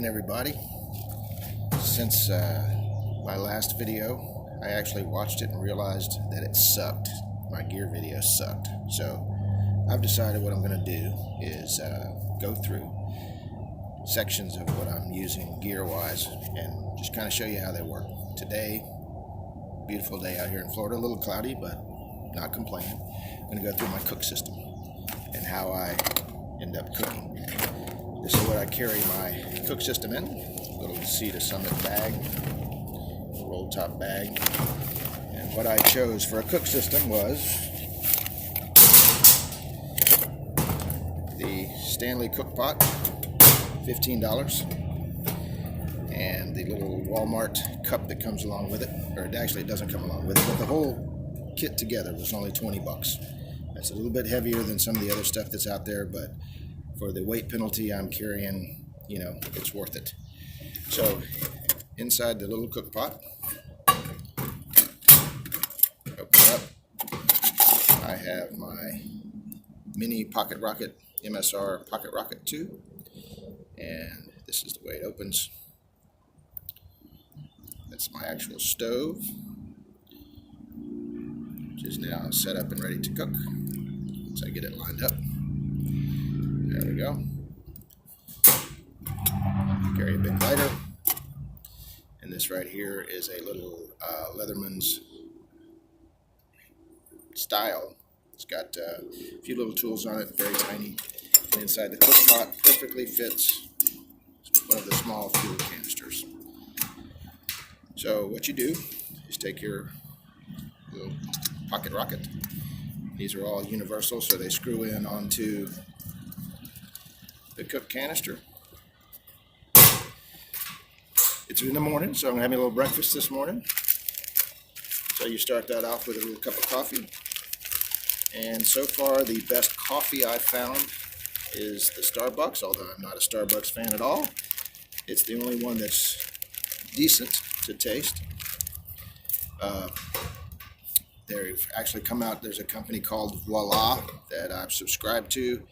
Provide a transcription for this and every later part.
again, everybody. Since my last video, I actually watched it and realized that it sucked. My gear video sucked. So I've decided what I'm going to do is go through sections of what I'm using gear-wise and just kind of show you how they work. Today, beautiful day out here in Florida, a little cloudy, but not complaining. I'm going to go through my cook system and how I end up cooking. This is what I carry my cook system in. Little Sea to Summit bag, roll top bag. And what I chose for a cook system was the Stanley cook pot, $15, and the little Walmart cup that comes along with it, or actually it doesn't come along with it, but the whole kit together was only 20 bucks. That's a little bit heavier than some of the other stuff that's out there, but for the weight penalty I'm carrying, you know, it's worth it. So inside the little cook pot, open it up, I have my mini Pocket Rocket MSR Pocket Rocket 2, and this is the way it opens. That's my actual stove, which is now set up and ready to cook. So I get it lined up. There we go. Carry a big lighter. And this right here is a little Leatherman's style. It's got a few little tools on it, very tiny. And inside the cook pot perfectly fits one of the small fuel canisters. So what you do is take your little Pocket Rocket. These are all universal, so they screw in onto the cook canister. It's in the morning, so I'm having a little breakfast this morning. So you start that off with a little cup of coffee. And so far, the best coffee I've found is the Starbucks, although I'm not a Starbucks fan at all. It's the only one that's decent to taste. They've actually come out, there's a company called Voila that I've subscribed to,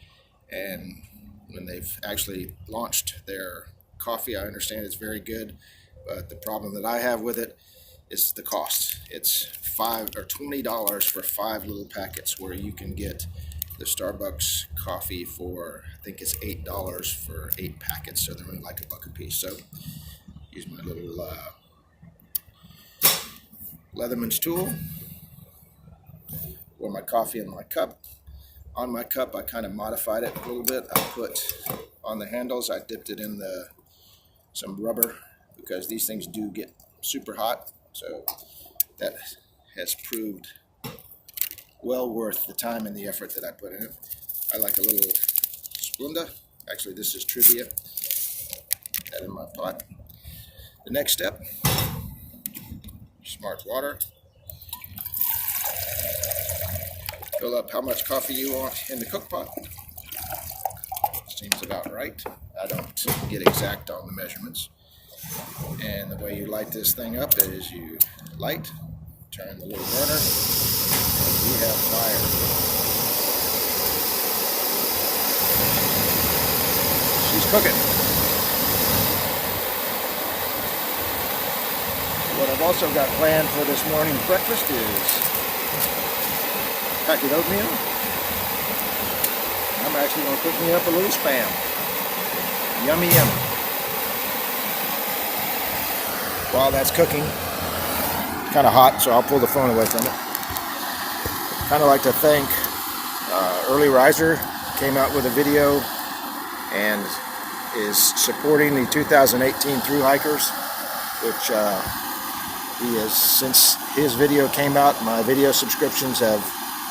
and when they've actually launched their coffee, I understand it's very good, but the problem that I have with it is the cost. It's $5 or $20 for 5 little packets, where you can get the Starbucks coffee for, I think it's $8 for 8 packets, so they're only like $1 a piece. So use my little Leatherman's tool, pour my coffee in my cup. On my cup, I kind of modified it a little bit. I put on the handles, I dipped it in some rubber, because these things do get super hot. So that has proved well worth the time and the effort that I put in it. I like a little Splenda. Actually, this is Trivia. Put that in my pot. The next step, smart water. Fill up how much coffee you want in the cook pot. Seems about right. I don't get exact on the measurements. And the way you light this thing up is you light, turn the little burner, and we have fire. She's cooking. What I've also got planned for this morning's breakfast is packet oatmeal. I'm actually going to cook me up a little Spam. Yummy, yummy. While that's cooking, it's kind of hot, so I'll pull the phone away from it. Kind of like to thank Early Riser, came out with a video and is supporting the 2018 Thru-Hikers, which he has, since his video came out, my video subscriptions have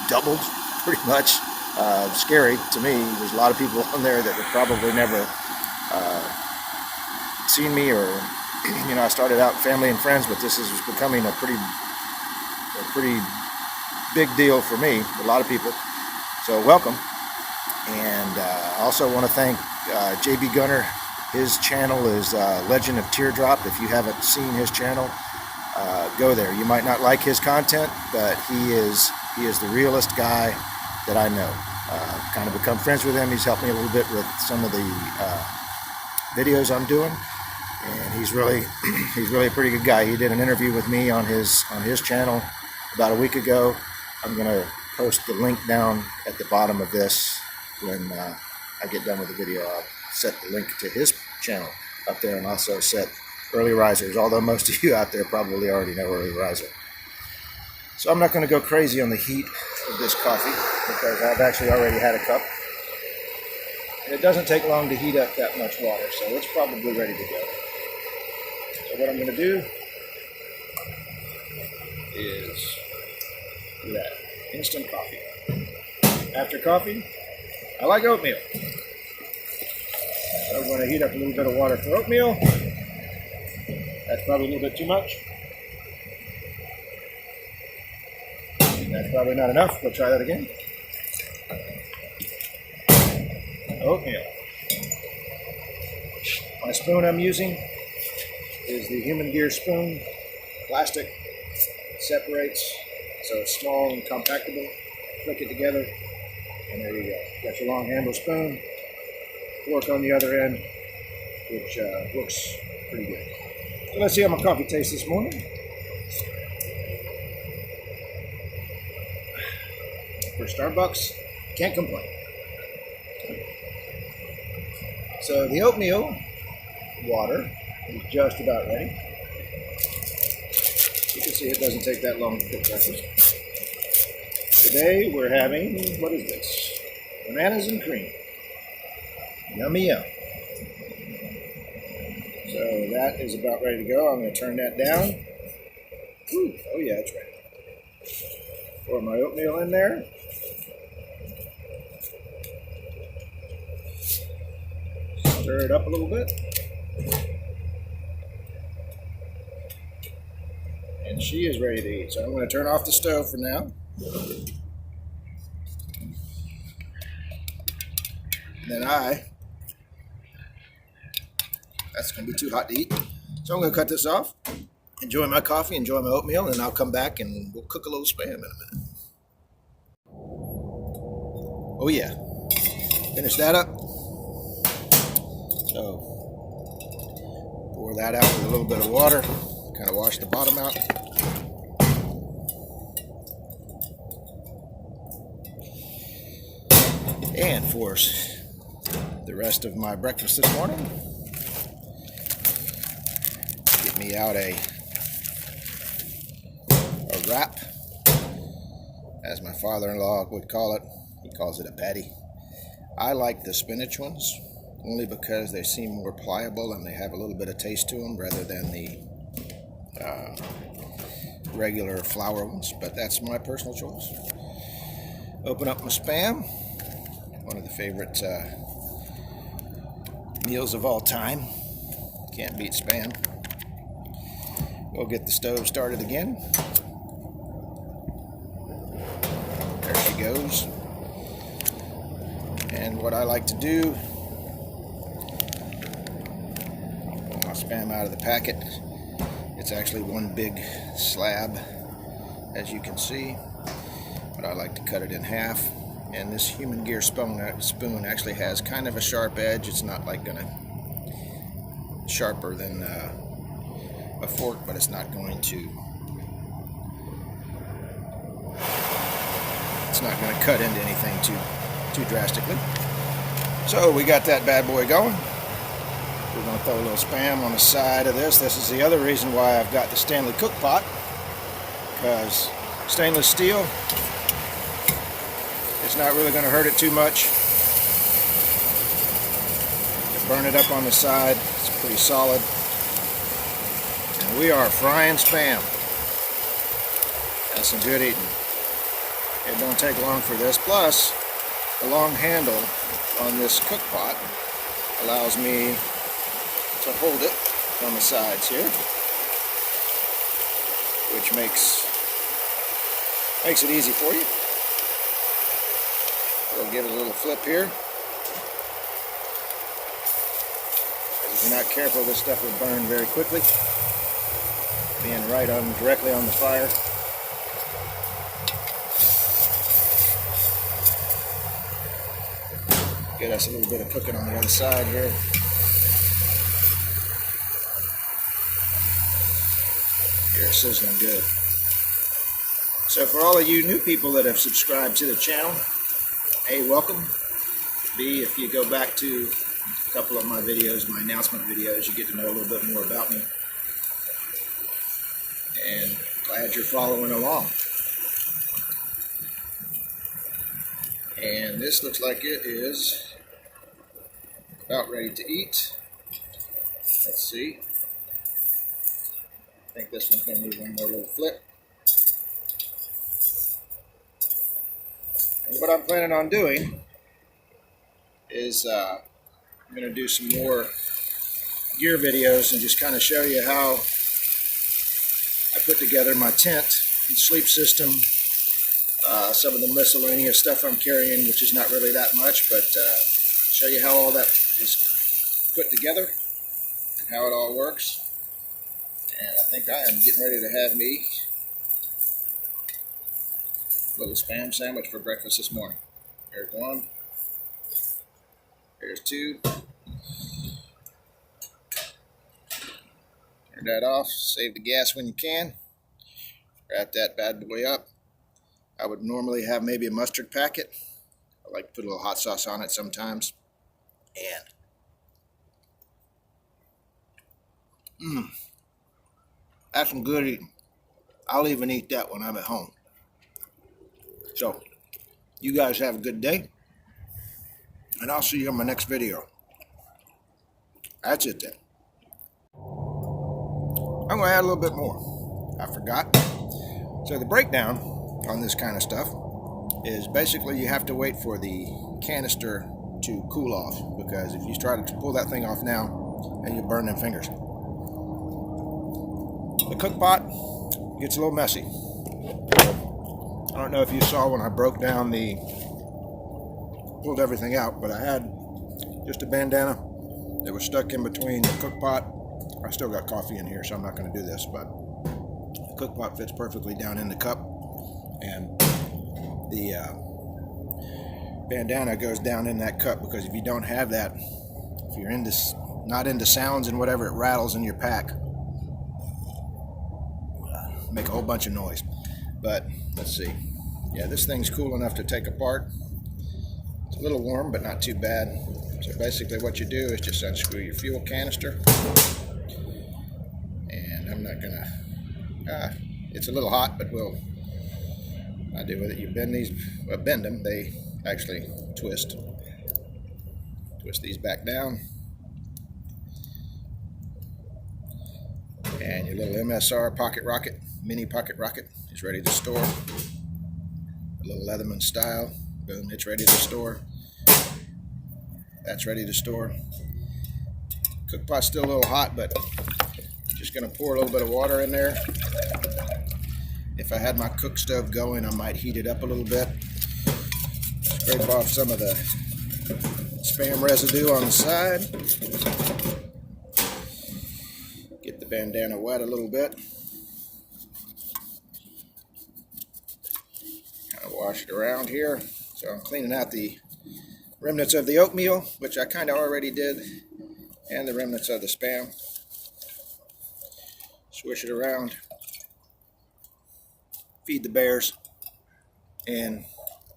doubled, pretty much. Scary to me. There's a lot of people on there that have probably never seen me, or you know, I started out family and friends, but this is becoming a pretty big deal for me, a lot of people. So welcome. And I also want to thank JB Gunner. His channel is Legend of Teardrop. If you haven't seen his channel, go there. You might not like his content, but he is the realest guy that I know. Kind of become friends with him. He's helped me a little bit with some of the videos I'm doing. And he's really a pretty good guy. He did an interview with me on his channel about a week ago. I'm gonna post the link down at the bottom of this when I get done with the video. I'll set the link to his channel up there, and also set early risers, although most of you out there probably already know early riser. So I'm not going to go crazy on the heat of this coffee because I've actually already had a cup. And it doesn't take long to heat up that much water, so it's probably ready to go. So what I'm going to do is do that. Instant coffee. After coffee, I like oatmeal. So I'm going to heat up a little bit of water for oatmeal. That's probably a little bit too much. That's probably not enough. We'll try that again. Oatmeal. My spoon I'm using is the Human Gear spoon. Plastic. Separates, so it's small and compactable. Click it together, and there you go. Got your long handle spoon. Fork on the other end, which looks pretty good. So let's see how my coffee tastes this morning. For Starbucks, can't complain. So the oatmeal water is just about ready. You can see it doesn't take that long to cook breakfast. Today we're having, what is this? Bananas and cream. Yummy yum. So that is about ready to go. I'm going to turn that down. Ooh, oh yeah, it's ready. Pour my oatmeal in there. Stir it up a little bit. And she is ready to eat. So I'm going to turn off the stove for now. And then that's going to be too hot to eat. So I'm going to cut this off, enjoy my coffee, enjoy my oatmeal, and I'll come back and we'll cook a little spam in a minute. Oh yeah, finish that up. So pour that out with a little bit of water, kind of wash the bottom out. And for the rest of my breakfast this morning, get me out a wrap, as my father-in-law would call it. He calls it a patty. I like the spinach ones, only because they seem more pliable and they have a little bit of taste to them rather than the regular flour ones, but that's my personal choice. Open up my Spam, one of the favorite meals of all time. Can't beat Spam. We'll get the stove started again. There she goes. And what I like to do, pull my Spam out of the packet. It's actually one big slab, as you can see, but I like to cut it in half. And this Human Gear spoon actually has kind of a sharp edge. It's not like sharper than a fork, but it's not going to cut into anything too drastically. So we got that bad boy going. We're going to throw a little Spam on the side of this. This is the other reason why I've got the Stanley cook pot, because stainless steel, it's not really going to hurt it too much. To burn it up on the side, it's pretty solid. And we are frying Spam. That's some good eating. It don't take long for this. Plus, the long handle on this cook pot allows me to hold it on the sides here, which makes it easy for you. We'll give it a little flip here. If you're not careful, this stuff will burn very quickly, being directly on the fire. Get us a little bit of cooking on the other side here. They're sizzling good. So for all of you new people that have subscribed to the channel, A, welcome. B, if you go back to a couple of my videos, my announcement videos, you get to know a little bit more about me. And glad you're following along. And this looks like it is about ready to eat. Let's see. I think this one's going to need one more little flip. And what I'm planning on doing is I'm going to do some more gear videos and just kind of show you how I put together my tent and sleep system, some of the miscellaneous stuff I'm carrying, which is not really that much, but show you how all that is put together and how it all works. And I think I am getting ready to have me a little Spam sandwich for breakfast this morning. There's one. There's two. Turn that off. Save the gas when you can. Wrap that bad boy up. I would normally have maybe a mustard packet. I like to put a little hot sauce on it sometimes. And that's some good eating. I'll even eat that when I'm at home. So, you guys have a good day. And I'll see you on my next video. That's it then. I'm going to add a little bit more. I forgot. So the breakdown on this kind of stuff is basically you have to wait for the canister to cool off, because if you try to pull that thing off now, and you burn them fingers. The cook pot gets a little messy. I don't know if you saw when I broke down pulled everything out, but I had just a bandana that was stuck in between the cook pot. I still got coffee in here, so I'm not going to do this, but the cook pot fits perfectly down in the cup, and the bandana goes down in that cup, because if you don't have that, if you're not into sounds and whatever, it rattles in your pack, make a whole bunch of noise. But let's see. Yeah, this thing's cool enough to take apart. It's a little warm, but not too bad. So basically what you do is just unscrew your fuel canister. And I'm not gonna, it's a little hot, but I do with it. You bend these, bend them, they actually twist. Twist these back down. And your little MSR pocket rocket, mini pocket rocket, is ready to store. A little Leatherman style. Boom, it's ready to store. That's ready to store. Cook pot's still a little hot, but just going to pour a little bit of water in there. If I had my cook stove going, I might heat it up a little bit. Scrape off some of the Spam residue on the side. Get the bandana wet a little bit. Kind of wash it around here. So I'm cleaning out the remnants of the oatmeal, which I kind of already did, and the remnants of the Spam. Swish it around. Feed the bears. And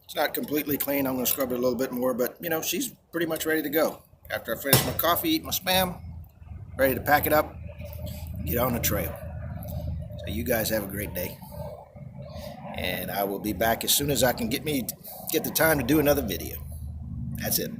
it's not completely clean. I'm going to scrub it a little bit more, but you know, she's pretty much ready to go. After I finish my coffee, eat my Spam, ready to pack it up, get on the trail. So you guys have a great day. And I will be back as soon as I can get the time to do another video. That's it.